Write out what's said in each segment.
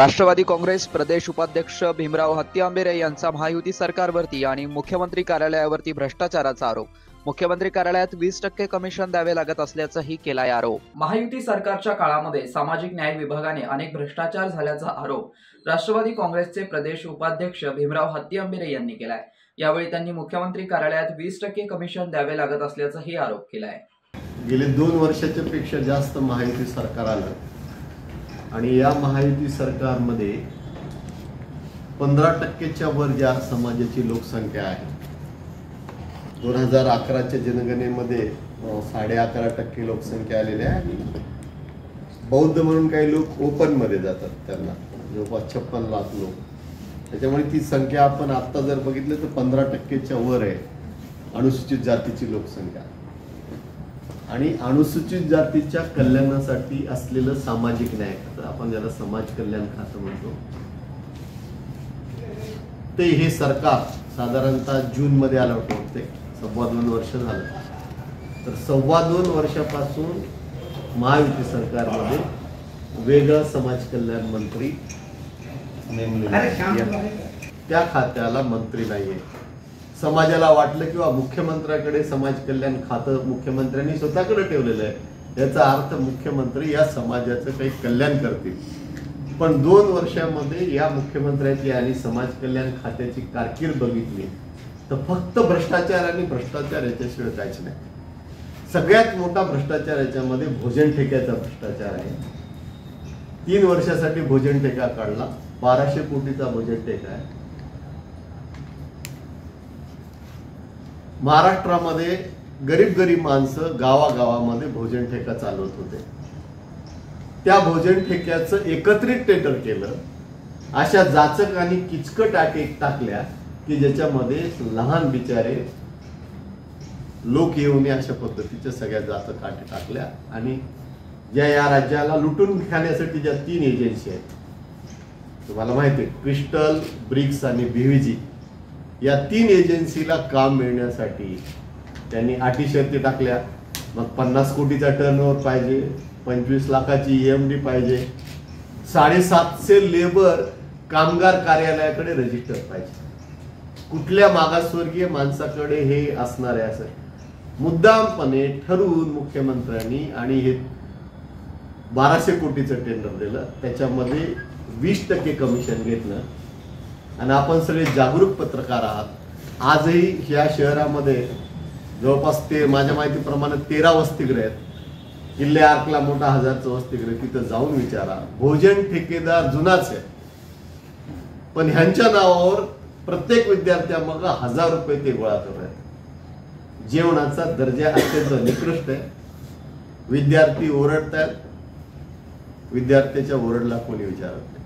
राष्ट्रवादी काँग्रेस प्रदेश उपाध्यक्ष भीमराव हत्तीआंबेरे यांचा महायुती सरकारवरती आणि मुख्यमंत्री कार्यालयावरती भ्रष्टाचाराचा आरोप। मुख्यमंत्री कार्यालयात 20% कमिशन द्यावे लागत असल्याचंही केलाय आरोप। महायुती सरकारच्या काळामध्ये सामाजिक न्याय विभागाने अनेक भ्रष्टाचार झाल्याचा आरोप राष्ट्रवादी काँग्रेसचे प्रदेश उपाध्यक्ष भीमराव हत्तीआंबेरे यांनी केलाय। यावेळी त्यांनी मुख्यमंत्री कार्यालयात 20% कमिशन द्यावे लागत असल्याचाही आरोप केलाय। गेले 2 वर्षाच्या पेक्षा जास्त महायुती सरकार आलं आणि या महायुती सरकारमध्ये 15%च्या वर ज्या समाजाची लोकसंख्या आहे, 2011च्या जनगणनेमध्ये 11.5% लोकसंख्या आलेली आहे आणि बौद्ध म्हणून काही लोक ओपन मध्ये जातात, त्यांना जवळपास 56 लाख लोक। त्याच्यामुळे ती संख्या आपण आता जर बघितलं तर 15%च्या वर आहे अनुसूचित जातीची लोकसंख्या। आणि अनुसूचित जातीच्या कल्याणासाठी असलेलं सामाजिक न्याय खातं, आपण ज्याला समाज कल्याण खातं म्हणतो, ते हे सरकार साधारणतः जून मध्ये आलं होतं। ते 2.25 वर्ष झालं। तर 2.25 वर्षापासून महायुती सरकारमध्ये वेगळा समाज कल्याण मंत्री नेमलेला, त्या खात्याला मंत्री नाहीये। समाजाला वाटलं किंवा मुख्यमंत्र्याकडे समाज कल्याण खातं मुख्यमंत्र्यांनी स्वतःकडे ठेवलेलं आहे, याचा अर्थ मुख्यमंत्री या समाजाचं काही कल्याण करतील। पण 2 वर्षामध्ये या मुख्यमंत्र्याची आणि समाज कल्याण खात्याची कारकीर्द बघितली तर फक्त भ्रष्टाचार आणि भ्रष्टाचार याच्याशिवाय काहीच नाही। सगळ्यात मोठा भ्रष्टाचार याच्यामध्ये भोजन ठेक्याचा भ्रष्टाचार आहे। 3 वर्षासाठी भोजन ठेका काढला, 1200 कोटीचा भोजन ठेका आहे। महाराष्ट्रामध्ये गरीब माणसं गावागावामध्ये भोजन ठेका चालवत होते, त्या भोजन ठेक्याचं एकत्रित टेंडर केलं। अशा जाचक आणि किचकट अटी टाकल्या की ज्याच्यामध्ये लहान बिचारे लोक येऊन अशा पद्धतीच्या सगळ्या जाचक अटी टाकल्या। आणि ज्या या राज्याला लुटून खाण्यासाठी ज्या 3 एजन्सी आहेत, तुम्हाला माहिती आहे, क्रिस्टल, ब्रिक्स आणि बीव्हीजी, या 3 एजन्सीला काम मिळण्यासाठी त्यांनी अटी शर्ती टाकल्या। मग 50 कोटीचा टर्नओव्हर पाहिजे, 25 लाखाची EMD पाहिजे, 750 लेबर कामगार कार्यालयाकडे रजिस्टर पाहिजे। कुठल्या मागासवर्गीय माणसाकडे हे असणार आहे असं मुद्दामपणे ठरवून मुख्यमंत्र्यांनी आणि हे 1200 कोटीचं टेंडर दिलं, त्याच्यामध्ये 20% कमिशन घेतलं। आणि आपण सगळे जागरूक पत्रकार आहात। आजही या शहरामध्ये जवळपास माझ्या माहितीप्रमाणे 13 वसतिगृह आहेत। किल्ले आर्कला मोठा 1000चं वसतिगृह, तिथं जाऊन विचारा, भोजन ठेकेदार जुनाच आहे, पण ह्यांच्या नावावर प्रत्येक विद्यार्थ्यामागे 1000 रुपये ते गोळा करत आहेत। जेवणाचा दर्जा अत्यंत निकृष्ट आहे। विद्यार्थी ओरडतात, विद्यार्थ्याच्या ओरडला कोणी विचारत नाही।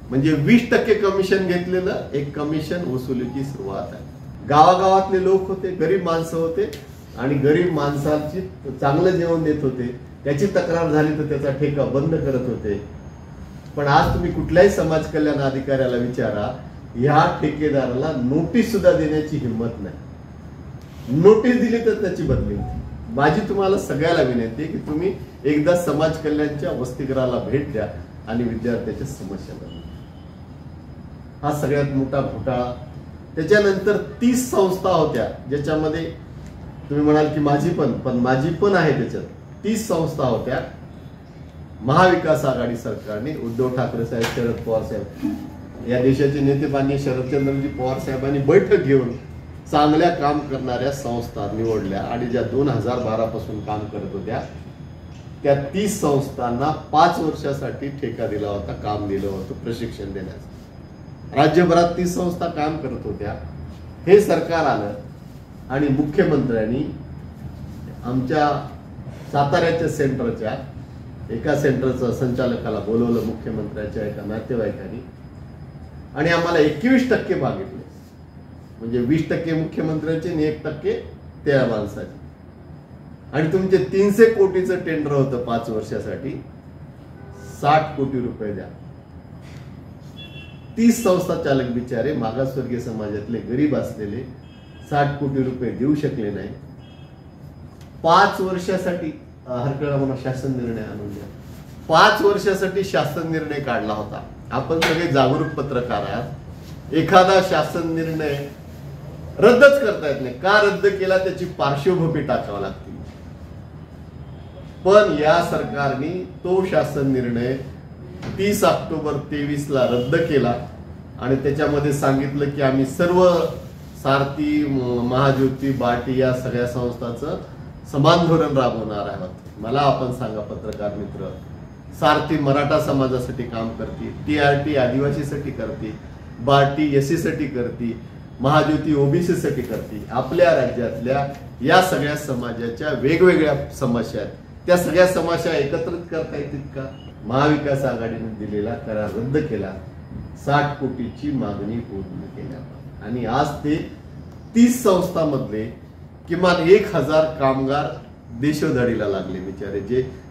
म्हणजे 20% कमिशन घेतलेलं एक कमिशन वसुलीची सुरुवात आहे। गावागावातले लोक होते, गरीब माणसं होते आणि गरीब माणसाची चांगलं जेवण देत होते, त्याची तक्रार झाली तर त्याचा ठेका बंद करत होते। पण आज तुम्ही कुठल्याही समाज कल्याण अधिकाऱ्याला विचारा, ह्या ठेकेदाराला नोटीस सुद्धा देण्याची हिंमत नाही। नोटीस दिली तर त्याची बदली होती। माझी तुम्हाला सगळ्याला विनंती आहे की तुम्ही एकदा समाज कल्याणच्या वसतिगृहाला भेट द्या आणि विद्यार्थ्याच्या समस्या बघा। हा सगळ्यात मोठा घोटाळा। त्याच्यानंतर 30 संस्था होत्या, ज्याच्यामध्ये तुम्ही म्हणाल की माझी पण आहे, त्याच्यात 30 संस्था होत्या। महाविकास आघाडी सरकारने, उद्धव ठाकरे साहेब, शरद पवार साहेब, या देशाचे नेते माननीय शरदचंद्रजी पवार साहेबांनी बैठक घेऊन चांगल्या काम करणाऱ्या संस्था निवडल्या आणि ज्या 2012 पासून काम करत होत्या त्या 30 संस्थांना 5 वर्षासाठी ठेका दिला होता, काम दिलं होतं प्रशिक्षण देण्याचं। राज्यभरात 30 संस्था काम करत होत्या। हे सरकार आलं आणि मुख्यमंत्र्यांनी आमच्या साताऱ्याच्या सेंटरच्या एका सेंटरचं संचालकाला बोलवलं, मुख्यमंत्र्यांच्या एका नातेवाईकांनी, आणि आम्हाला 21% मागितले। म्हणजे 20% मुख्यमंत्र्यांचे आणि 1% त्या माणसाचे। आणि तुमचे 300 कोटीचं टेंडर होतं 5 वर्षासाठी, 60 कोटी रुपये द्या। 30 संस्था चालक बिचारे मागासवर्गीय समाजातले गरीब असलेले 60 कोटी रुपये देऊ शकले नाही। 5 वर्षासाठी हरकळा म्हणून शासन निर्णय आणून द्या। 5 वर्षासाठी शासन निर्णय काढला होता. आपण सगळे जागरूक पत्रकार आहात. एखादा शासन निर्णय रद्दच करता येत नाही. का रद्द केला त्याची पार्श्वभूमी टाकावी लागते. पण या सरकारने तो शासन निर्णय 30 ऑक्टोबर 23 ला रद्द केला आणि त्याच्यामध्ये सांगितलं की आम्ही सर्व सारथी, महाज्योती, बार्टी या सगळ्या संस्थांचं समान धोरण राबवणार आहोत. मला आपण सांगा पत्रकार मित्र, सारथी मराठा समाजासाठी काम करते, TRT आदिवासीसाठी करते, बार्टी SC साठी करते, महाज्योती OBC साठी करते. आपल्या राज्यातल्या या सगळ्या समाजाच्या वेगवेगळ्या समस्या आहेत. त्या सगळ्या समस्या एकत्रित करता येतील का? महाविकास आघाडीने दिलेला करार रद्द केला, 60 कोटीची मागणी पूर्ण केल्या आणि आज ते 30 संस्थांमधले किमान 1000 कामगार देशोधडीला लागले बिचारे,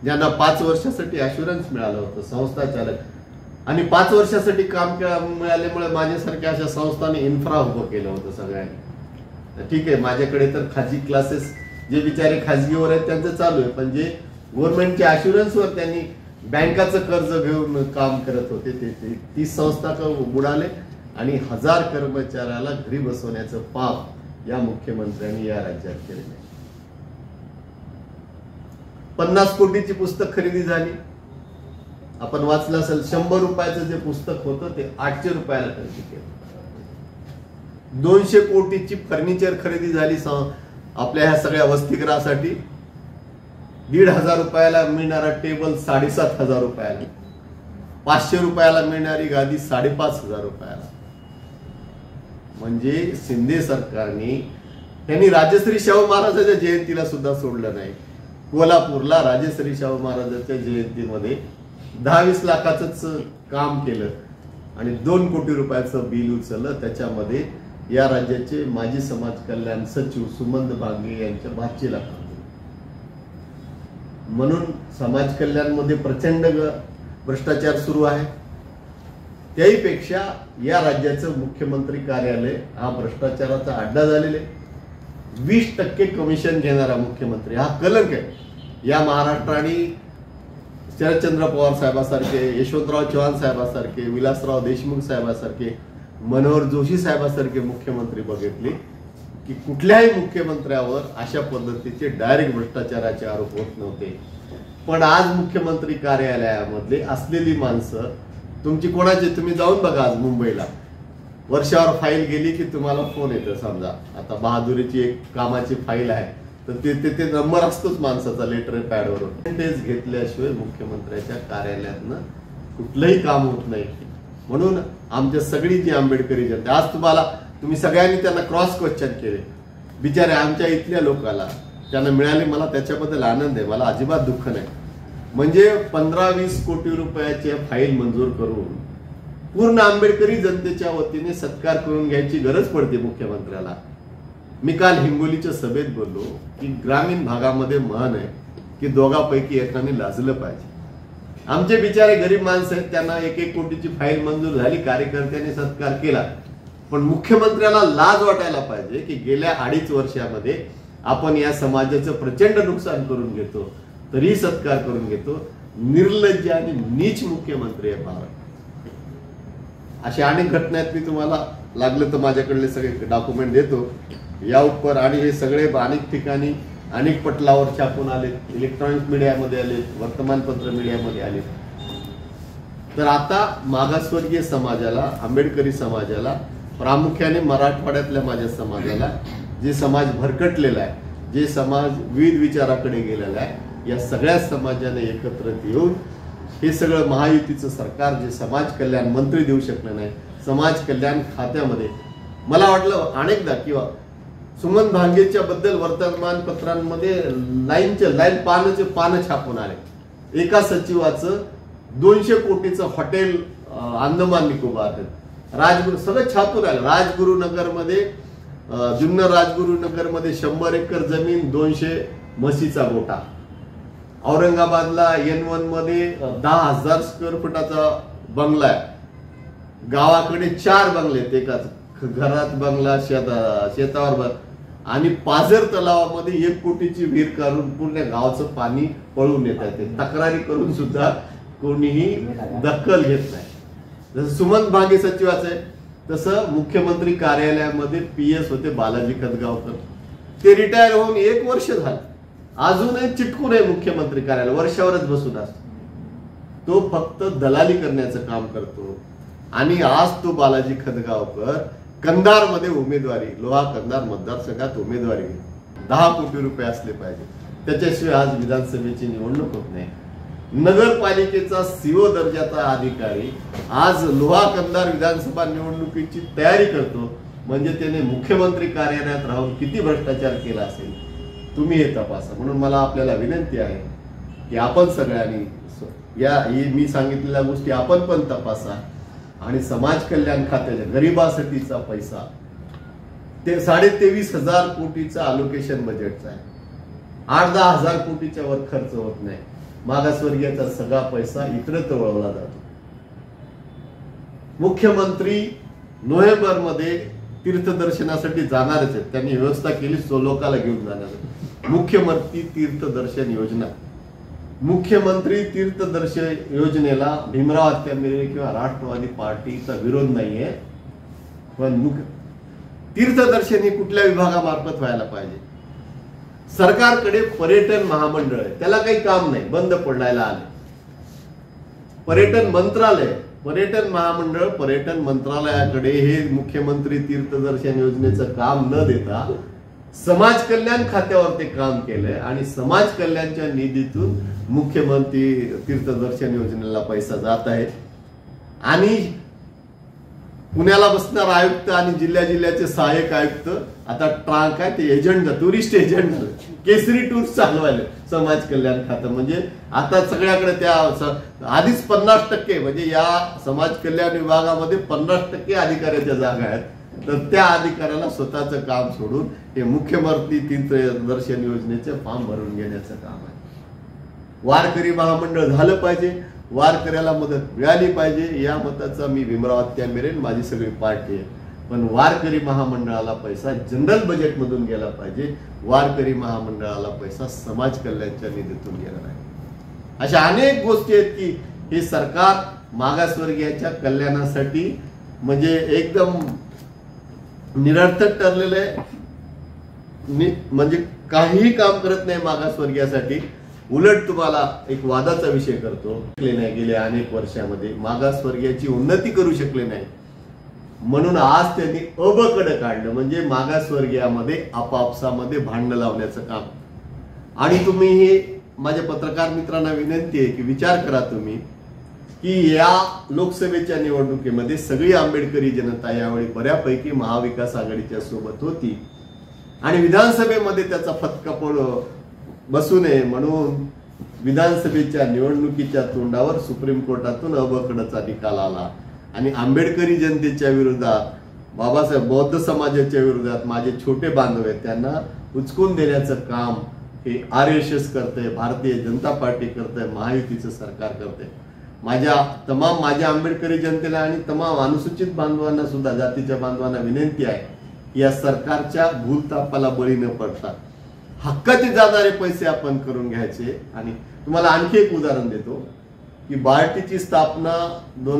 ज्यांना 5 वर्षासाठी ॲश्युरन्स मिळालं होतं. संस्था चालक आणि 5 वर्षासाठी काम मिळाल्यामुळे माझ्यासारख्या अशा संस्थांनी इन्फ्रा उभं केलं होतं सगळ्यांनी. ठीक आहे, माझ्याकडे तर खाजगी क्लासेस जे बिचारे खाजगीवर आहेत त्यांचं चालू आहे, पण जे गव्हर्नमेंटच्या ॲश्युरन्सवर त्यांनी बँकाचं कर्ज घेऊन काम करत होते ते 30 संस्था बुडाले आणि 1000 कर्मचाऱ्याला घरी बसवण्याचं पाप या मुख्यमंत्र्यांनी या राज्यात केलेलं आहे. 50 कोटीची पुस्तक खरेदी झाली. आपण वाचलं असेल, 100 रुपयाचं जे पुस्तक होतं ते 800 रुपयाला खरेदी केलं. 200 कोटीची फर्निचर खरेदी झाली आपल्या ह्या सगळ्या वसतिगृहासाठी. 1,500 रुपयाला मिळणारा टेबल 7,500 रुपयाला, 500 रुपयाला मिळणारी गादी 5,500 रुपयाला. म्हणजे शिंदे सरकारने त्यांनी राजश्री शाहू महाराजांच्या जयंतीला सुद्धा सोडलं नाही. कोल्हापूरला राजश्री शाहू महाराजांच्या जयंतीमध्ये 10-20 लाखाचंच काम केलं आणि 2 कोटी रुपयाचं बिल उचललं. त्याच्यामध्ये या राज्याचे माजी समाज कल्याण सचिव सुमंत भांगे यांच्या भाचीला काम. म्हणून समाज कल्याणमध्ये प्रचंड भ्रष्टाचार सुरू आहे. त्याहीपेक्षा या राज्याचं मुख्यमंत्री कार्यालय हा भ्रष्टाचाराचा अड्डा झालेला आहे. 20% कमिशन घेणारा मुख्यमंत्री हा कलंक आहे. या महाराष्ट्राने शरदचंद्र पवार साहेबांसारखे, यशवंतराव चव्हाण साहेबांसारखे, विलासराव देशमुख साहेबांसारखे, मनोहर जोशी साहेबांसारखे मुख्यमंत्री बघितले की कुठल्याही मुख्यमंत्र्यावर अशा पद्धतीचे डायरेक्ट भ्रष्टाचाराचे आरोप होत नव्हते. पण आज मुख्यमंत्री कार्यालयामधले असलेली माणसं तुमची कोणाची, तुम्ही जाऊन बघा आज मुंबईला वर्षावर फाईल गेली की तुम्हाला फोन येतो. समजा आता बहादुरीची एक कामाची फाईल आहे तर ते नंबर असतोच माणसाचा लेटर पॅडवरून. तेच घेतल्याशिवाय मुख्यमंत्र्याच्या कार्यालयातनं कुठलंही काम होत नाही. म्हणून आमच्या सगळी जी आंबेडकरी जनता, आज तुम्ही सगळ्यांनी त्यांना क्रॉस क्वेश्चन केले बिचारे आमच्या इथल्या लोकांना, त्यांना मिळाले. मला त्याच्याबद्दल आनंद आहे, मला अजिबात दुःख नाही. म्हणजे 15-20 कोटी रुपयाच्या फाईल मंजूर करून पूर्ण आंबेडकरी जनतेच्या वतीने सत्कार करून घ्यायची गरज पडते मुख्यमंत्र्याला. मी काल हिंगोलीच्या सभेत बोललो की ग्रामीण भागामध्ये म्हण आहे की दोघांपैकी एकाने लाजलं पाहिजे. आमचे बिचारे गरीब माणसं आहेत, त्यांना 1-1 कोटीची फाईल मंजूर झाली, कार्यकर्त्यांनी सत्कार केला. पण मुख्यमंत्र्याला लाज वाटायला पाहिजे की गेल्या 2.5 वर्षामध्ये आपण या समाजाचं प्रचंड नुकसान करून घेतो तरी सत्कार करून घेतो. निर्लज्ज आणि नीच मुख्यमंत्री आहे भारत. अशा अनेक घटना आहेत. मी तुम्हाला लागलं तर माझ्याकडले सगळे डॉक्युमेंट देतो या उपर. आणि हे सगळे अनेक ठिकाणी अनेक पटलावर छापून आले, इलेक्ट्रॉनिक मीडियामध्ये आले, वर्तमानपत्र मीडियामध्ये आले. तर आता मागासवर्गीय समाजाला, आंबेडकरी समाजाला, प्रामुख्याने मराठवाड्यातल्या माझ्या समाजाला, जे समाज भरकटलेला आहे, जे समाज विविध विचाराकडे गेलेला आहे, या सगळ्या समाजाने एकत्रित येऊन हे सगळं महायुतीचं सरकार, जे समाज कल्याण मंत्री देऊ शकलं नाही, समाज कल्याण खात्यामध्ये मला वाटलं अनेकदा किंवा सुमन भांगेच्या बद्दल वर्तमानपत्रांमध्ये लाईन पानं छापून आले. एका सचिवाचं 200 कोटीचं हॉटेल अंदमान निकोबार, राजगुरू सगळं छापून आलं. राजगुरुनगरमध्ये, जुन्नर राजगुरुनगरमध्ये 100 एकर जमीन, 200 म्हशीचा गोटा. औरंगाबादला N1 मध्ये 10,000 स्क्वेअर फुटाचा बंगला आहे. गावाकडे 4 बंगले आहेत, एकाच घरात बंगला, शेतावर. आणि पाझर तलावामध्ये 1 कोटीची विहीर करून पूर्ण गावचं पाणी पळून येत आहे. तक्रारी करून सुद्धा कोणीही दखल घेत नाही. जसं सुमंत भांगे सचिवाचं आहे तसं मुख्यमंत्री कार्यालयामध्ये PS होते बालाजी खतगावकर, ते रिटायर होऊन 1 वर्ष झालं, अजूनही चिटकून आहे मुख्यमंत्री कार्यालय, वर्षावरच बसून असतो. तो फक्त दलाली करण्याचं काम करतो. आणि आज तो बालाजी खतगावकर कंधारमध्ये उमेदवारी, लोहा कंधार मतदारसंघात उमेदवारी घेतो. 10 कोटी रुपये असले पाहिजे, त्याच्याशिवाय आज विधानसभेची निवडणूक होत नाही. नगरपालिकेचा CO दर्जाचा अधिकारी आज लोहा कंधार विधानसभा निवडणुकीची तयारी करतो, म्हणजे त्याने मुख्यमंत्री कार्यालयात राहून किती भ्रष्टाचार केला असेल तुम्ही हे तपासा. म्हणून मला आपल्याला विनंती आहे की आपण सगळ्यांनी मी सांगितलेल्या गोष्टी आपण पण तपासा आणि समाज कल्याण खात्याच्या गरिबासाठीचा पैसा ते 23,500 कोटीचा अलोकेशन बजेटचा आहे. 8-10 हजार कोटीच्या वर खर्च होत नाही. मागासवर्गीयाचा सगळा पैसा इतरत्र वळवला जातो. मुख्यमंत्री नोव्हेंबरमध्ये तीर्थदर्शनासाठी जाणारच आहेत, त्यांनी व्यवस्था केली, लोकांना घेऊन जाणार. मुख्यमंत्री तीर्थदर्शन योजना, मुख्यमंत्री तीर्थदर्शन योजनेला भीमराव हत्यांबेरे किंवा राष्ट्रवादी पार्टीचा विरोध नाहीये, पण तीर्थदर्शन हे कुठल्या विभागामार्फत व्हायला पाहिजे. सरकारकडे पर्यटन महामंडळ आहे, त्याला काही काम नाही, बंद पडायला आले. पर्यटन मंत्रालय, पर्यटन महामंडळ, पर्यटन मंत्रालयाकडे हे मुख्यमंत्री तीर्थदर्शन योजनेचं काम न देता समाज कल्याण खात्यावर ते काम केलंय आणि समाज कल्याणच्या निधीतून मुख्यमंत्री तीर्थदर्शन योजनेला पैसा जात आहे. आणि पुण्याला बसणार आयुक्त आणि जिल्ह्याचे सहाय्यक आयुक्त आता काय ते एजंट, टुरिस्ट एजंट, केसरी टूर्स चालवायला समाज कल्याण खातं. म्हणजे आता सगळ्याकडे त्या आधीच 50% म्हणजे या समाज कल्याण विभागामध्ये 50% अधिकाऱ्याच्या जागा आहेत, तर त्या अधिकाऱ्याला स्वतःचं काम सोडून हे मुख्यमंत्री तीर्थदर्शन योजनेचे फॉर्म भरून घेण्याचं काम आहे. वारकरी महामंडळ झालं पाहिजे, वारकऱ्याला मदत मिळाली पाहिजे, या मताचा मी भीमराव हत्यांबेरे माझी सगळी पार्टी आहे. पण वारकरी महामंडळाला पैसा जनरल बजेट मधून गेला पाहिजे, वारकरी महामंडळाला पैसा समाज कल्याणच्या निधीतून गेला नाही. अशा अनेक गोष्टी आहेत की हे सरकार मागासवर्गीयाच्या कल्याणासाठी म्हणजे एकदम निरर्थक ठरलेलं आहे. म्हणजे काहीही काम करत नाही मागासवर्गीयासाठी. उलट तुम्हाला एक वादाचा विषय करतो, गेल्या अनेक वर्षामध्ये मागासवर्गीयाची उन्नती करू शकले नाही, म्हणून आज त्यांनी अबकडे काढलं, म्हणजे मागासवर्गीयामध्ये आपापसामध्ये भांडण लावण्याचं काम. आणि तुम्ही हे माझ्या पत्रकार मित्रांना विनंती आहे की विचार करा तुम्ही की या लोकसभेच्या निवडणुकीमध्ये सगळी आंबेडकरी जनता यावेळी बऱ्यापैकी महाविकास आघाडीच्या सोबत होती आणि विधानसभेमध्ये त्याचा फटका बसू नये म्हणून विधानसभेच्या निवडणुकीच्या तोंडावर सुप्रीम कोर्टातून अबकडचा निकाल आला आणि आंबेडकरी जनतेच्या विरोधात, बाबासाहेब बौद्ध समाजाच्या विरोधात माझे छोटे बांधव आहेत त्यांना उचकून देण्याचं काम हे RSS करते, भारतीय जनता पार्टी करते, महायुतीचं सरकार करते. माझ्या आंबेडकरी जनतेला आणि तमाम अनुसूचित बांधवांना सुद्धा, जातीच्या बांधवांना विनंती आहे की या सरकारच्या भूलथापाला बळी न पडता हक्काचे जाणारे पैसे आपण करून घ्यायचे. आणि तुम्हाला आणखी एक उदाहरण देतो की बार्टीची स्थापना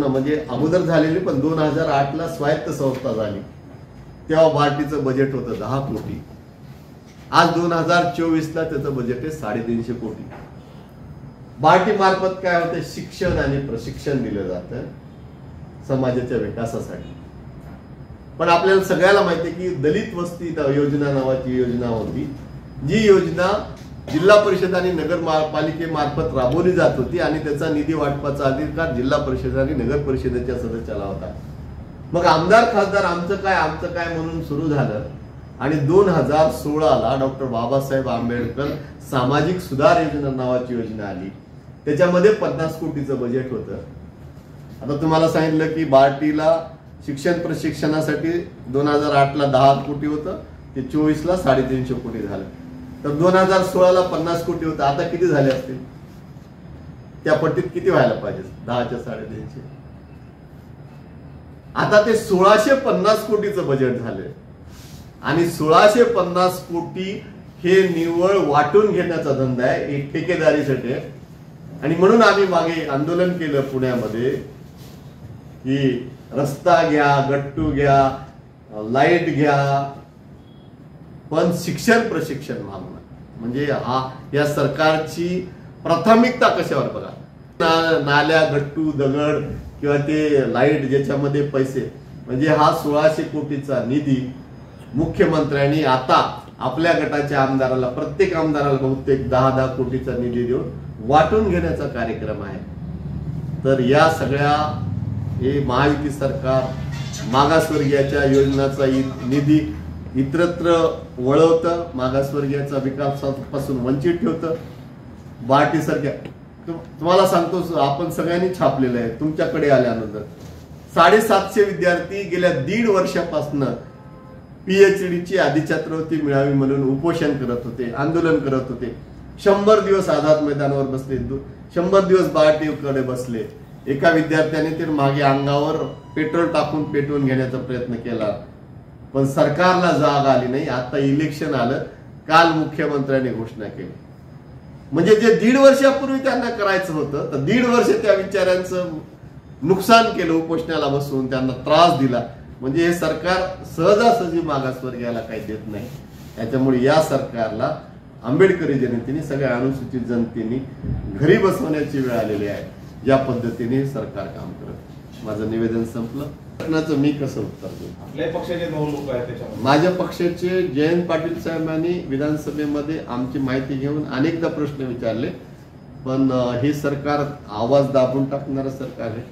म्हणजे अगोदर झालेली, पण 2008ला स्वायत्त संस्था झाली तेव्हा बार्टीचं बजेट होतं 10 कोटी. आज 2024ला त्याचं बजेट आहे 350 कोटी. बार्टी मार्फत काय होतं, शिक्षण आणि प्रशिक्षण दिलं जातं समाजाच्या विकासासाठी. पण आपल्याला सगळ्याला माहिती आहे की दलित वस्ती योजना नावाची योजना होती, जी योजना जिल्हा परिषद आणि नगरपालिकेमार्फत राबवली जात होती आणि त्याचा निधी वाटपाचा अधिकार जिल्हा परिषद आणि नगर परिषदेच्या सदस्याला होता. मग आमदार खासदार आमचं काय म्हणून सुरू झालं आणि 2016ला डॉक्टर बाबासाहेब आंबेडकर सामाजिक सुधार योजना नावाची योजना आली, त्याच्यामध्ये 50 कोटीचं बजेट होतं. आता तुम्हाला सांगितलं की बार्टीला शिक्षण प्रशिक्षणासाठी 2008ला 10 कोटी होतं, ते 24ला 350 कोटी झालं. तर 2016ला 50 कोटी होतं, आता किती झाले असतील, त्या पट्टीत किती व्हायला पाहिजे, 10च्या 350. आता ते 1650 कोटीचं बजेट झालंय आणि 1650 कोटी हे निव्वळ वाटून घेण्याचा धंदा आहे, एक ठेकेदारीसाठी. आणि म्हणून आम्ही मागे आंदोलन केलं पुण्यामध्ये की रस्ता घ्या, गट्टू घ्या, लाईट घ्या, पण शिक्षण प्रशिक्षण मागणं म्हणजे या सरकारची प्राथमिकता कशावर बघा. नाल्या, गट्टू, दगड किंवा ते लाईट ज्याच्यामध्ये पैसे म्हणजे हा 1600 कोटीचा निधी मुख्यमंत्र्यांनी आता आपल्या गटाच्या आमदाराला, प्रत्येक आमदाराला बहुतेक 10-10 कोटीचा निधी देऊन वाटून घेण्याचा कार्यक्रम आहे. तर या सगळ्या हे महायुती सरकार मागासवर्गीयाच्या योजनाचा निधी इतरत्र वळवतं, मागासवर्गीयाचा विकासापासून वंचित ठेवतं. बार्टीसारख्या तुम्हाला सांगतो, आपण सगळ्यांनी छापलेलं आहे. तुमच्याकडे आल्यानंतर 750 विद्यार्थी गेल्या 1.5 वर्षापासून PhD ची अधिछात्रवृत्ती मिळावी म्हणून उपोषण करत होते, आंदोलन करत होते. 100 दिवस आझाद मैदानावर बसले, 100 दिवस बार्टीकडे बसले. एका विद्यार्थ्याने तर मागे अंगावर पेट्रोल टाकून पेटवून घेण्याचा प्रयत्न केला, पण सरकारला जाग आली नाही. आता इलेक्शन आलं, काल मुख्यमंत्र्यांनी घोषणा केली. म्हणजे जे 1.5 वर्षापूर्वी त्यांना करायचं होतं, तर 1.5 वर्ष त्या विचारांचं नुकसान केलं, उपोषणाला बसवून त्यांना त्रास दिला. म्हणजे हे सरकार सहजासहजी मागासवर्गीयाला काही देत नाही. त्याच्यामुळे या सरकारला आंबेडकरी जनतेने, सगळ्या अनुसूचित जनतेने घरी बसवण्याची वेळ आलेली आहे. या पद्धतीने सरकार काम करत. माझं निवेदन संपलं. प्रश्नाचं मी कसं उत्तर देऊ? आपल्या पक्षाचे 9 लोक आहेत त्याच्यामध्ये. माझ्या पक्षाचे जयंत पाटील साहेबांनी विधानसभेमध्ये आमची माहिती घेऊन अनेकदा प्रश्न विचारले, पण हे सरकार आवाज दाबून टाकणारं सरकार आहे.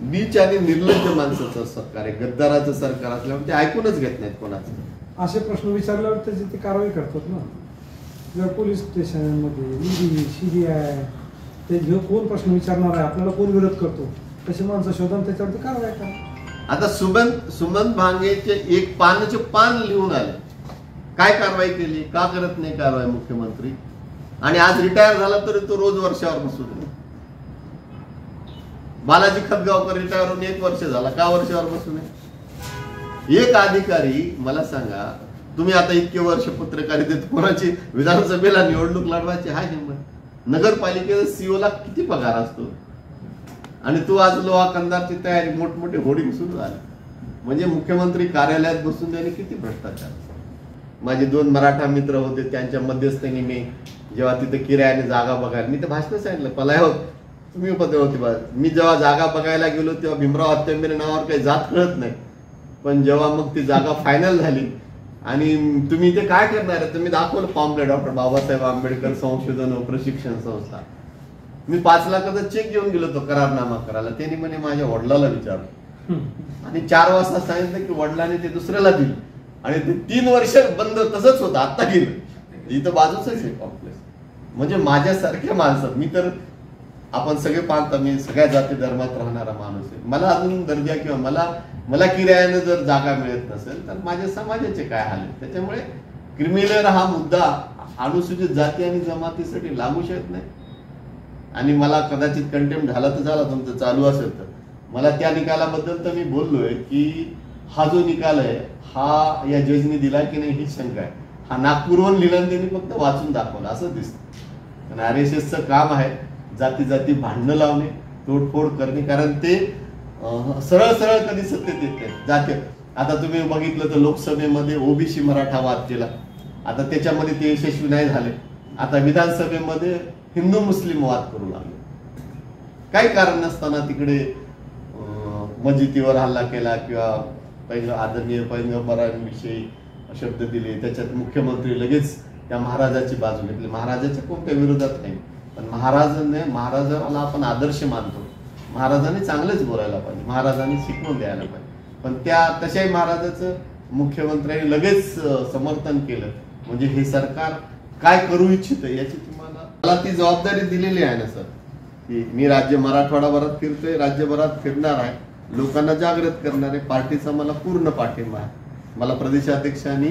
बीच आणि निर्लज्ज माणसाचं सरकार आहे, गद्दाराचं सरकार असल्यामुळे ते ऐकूनच घेत नाहीत कोणाचं. असे प्रश्न विचारल्यावर त्याची ते कारवाई करतात ना. जर पोलीस स्टेशनमध्ये ईडी, CBI ते घेऊन कोण प्रश्न विचारणार आहे, आपल्याला कोण विरोध करतो, तसे माणसं शोधून त्याच्यावरती कारवाई करा. आता सुमंत भांगेचे एक पानाचे पान लिहून आले, काय कारवाई केली, का करत नाही कारवाई मुख्यमंत्री? आणि आज रिटायर झाला तरी तो रोज वर्षावर बसू दे. बालाजी खतगावकर रिटायर होऊन 1 वर्ष झाला, का वर्षावर बसू नये? एक अधिकारी मला सांगा, तुम्ही आता इतके वर्ष पत्रकारितेत कोणाची विधानसभेला निवडणूक लढवायची हा हिंमत? नगरपालिकेचा CO ला किती पगार असतो? आणि तू आज लोहा कंदारची तयारी, मोठमोठे होर्डिंग सुरू झाले. म्हणजे मुख्यमंत्री कार्यालयात बसून त्याने किती भ्रष्टाचार. माझे 2 मराठा मित्र होते, त्यांच्या मध्यस्थीने मी जेव्हा तिथे किरायाने जागा बघायला, मी तर भाषण सांगितलं, पलाय होत तुम्ही उपद्रव होते. मी जेव्हा जागा बघायला गेलो तेव्हा भीमराव हत्यांबेरे नावावर काही जात कळत नाही, पण जेव्हा मग ती जागा फायनल झाली आणि तुम्ही इथे काय करणार आहे, तुम्ही दाखवलं पॉम्पलेट, डॉक्टर बाबासाहेब आंबेडकर संशोधन व प्रशिक्षण संस्था. मी 5 लाखाचा चेक घेऊन गेलो तो करारनामा करायला. त्यांनी म्हणे माझ्या वडिलाला विचारलं, आणि 4 वाजता सांगितलं की वडिलांनी ते दुसऱ्याला दिलं, आणि ते 3 वर्ष बंद तसंच होतं. आता गेलं, इथं बाजूच आहे कॉम्प्लेक्स. म्हणजे माझ्यासारख्या माणसं, मी तर आपण सगळे पाहता, मी सगळ्या जाती धर्मात राहणारा माणूस आहे. मला अजून दर्जा किंवा मला किरायाने जर जागा मिळत नसेल तर माझ्या समाजाचे काय हाल आहे? त्याच्यामुळे क्रिमिनल हा मुद्दा अनुसूचित जाती आणि जमातीसाठी लागू शकत नाही. आणि मला कदाचित कंटेम्प्ट झाला तर झाला, तुमचं चालू असेल तर. मला त्या निकालाबद्दल तर मी बोललोय की हा जो निकाल आहे हा या जजनी दिला की नाही ही शंका आहे. हा नागपूरहून लिहिलं, त्यांनी फक्त वाचून दाखवलं असं दिसतं. आणि RSSचं काम आहे जाती जाती भांडणं लावणे, तोडफोड करणे, कारण ते सरळ सरळ कधी सत्तेत येत नाही जाते. आता तुम्ही बघितलं तर लोकसभेमध्ये OBC मराठा वाद केला, आता त्याच्यामध्ये ते यशस्वी नाही झाले. आता विधानसभेमध्ये हिंदू मुस्लिम वाद करू लागले. काही कारण नसताना तिकडे मस्जिदीवर हल्ला केला किंवा आदरणीय पैगंबरांविषयी शब्द दिले. त्याच्यात मुख्यमंत्री लगेच त्या महाराजाची बाजू घेतली. महाराजाच्या कोणत्या विरोधात नाही, पण महाराजाला आपण आदर्श मानतो. महाराजांनी चांगलेच बोलायला पाहिजे, महाराजांनी शिकवून द्यायला पाहिजे. पण त्या तशाही महाराजाचं मुख्यमंत्र्यांनी लगेच समर्थन केलं. म्हणजे हे सरकार काय करू इच्छित याची मला ती जबाबदारी दिलेली आहे ना सर, की मी मराठवाडाभरात फिरतोय, राज्यभरात फिरणार आहे, लोकांना जागृत करणार आहे. पार्टीचा मला पूर्ण पाठिंबा आहे. मला प्रदेशाध्यक्षांनी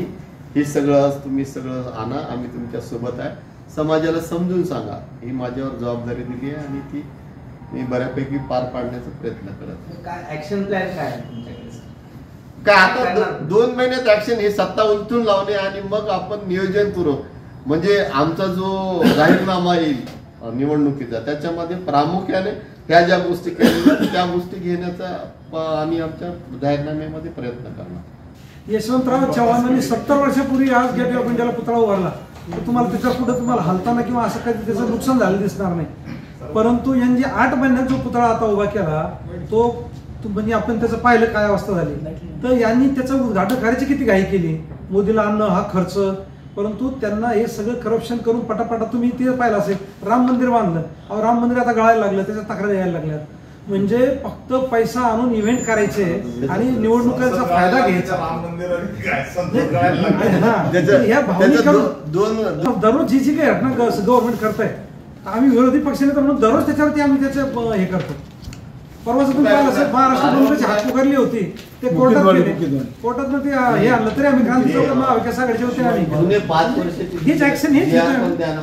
हे सगळं तुम्ही सगळं आणा, आम्ही तुमच्या सोबत आहे, समाजाला समजून सांगा, ही माझ्यावर जबाबदारी दिली आहे आणि ती मी बऱ्यापैकी पार पाडण्याचा प्रयत्न करत. काय ऍक्शन प्लॅन काय आहे तुमच्याकडे? काय आता 2 महिन्यात ऍक्शन, हे सत्ता उलटून लावणे आणि मग आपण नियोजनपूर्वक, म्हणजे आमचा जो जाहीरनामा येईल निवडणुकीचा, त्याच्यामध्ये प्रामुख्याने ह्या ज्या गोष्टी केल्या त्या गोष्टी घेण्याचा आम्ही आमच्या जाहीरनाम्यामध्ये प्रयत्न करणार. यशवंतराव चव्हाणांनी 70 वर्षापूर्वी आज गेट वे ऑफ इंडियाला पुतळा उभारला, तर तुम्हाला त्याच्या पुढे तुम्हाला हलताना किंवा असं काही त्याचं नुकसान झालं दिसणार नाही. परंतु यांनी 8 महिन्यात जो पुतळा आता उभा केला तो म्हणजे आपण त्याचं पाहिलं काय अवस्था झाली. तर यांनी त्याचं उद्घाटन करायची किती घाई केली, मोदीला आणणं हा खर्च, परंतु त्यांना हे सगळं करप्शन करून पटापटा तुम्ही ते पाहिलं असेल. राम मंदिर बांधलं, अहो राम मंदिर आता गळायला लागलं, त्याच्या तक्रारी यायला लागल्यात. म्हणजे फक्त पैसा आणून इव्हेंट करायचे आणि निवडणुकांचा फायदा घ्यायचा. राम मंदिर आणि काय संत कळायला लागले. हा, ह्या भावनिक दररोज जी काही घटना गव्हर्नमेंट करताय, आम्ही विरोधी पक्षाने तर म्हणून दररोज त्याच्यावरती आम्ही त्याचं हे करतो. परवाच तुम्ही पाहिलं असेल महाराष्ट्र काँग्रेसची हात पुकारली होती, ते कोर्टात गेले, कोर्टात ते हे आणलं तरी आम्ही क्रांती चौक महाविकास आघाडीच्या होते आम्ही जुने 5 वर्षाची हीच ऍक्शन हेच जी आपण त्यानं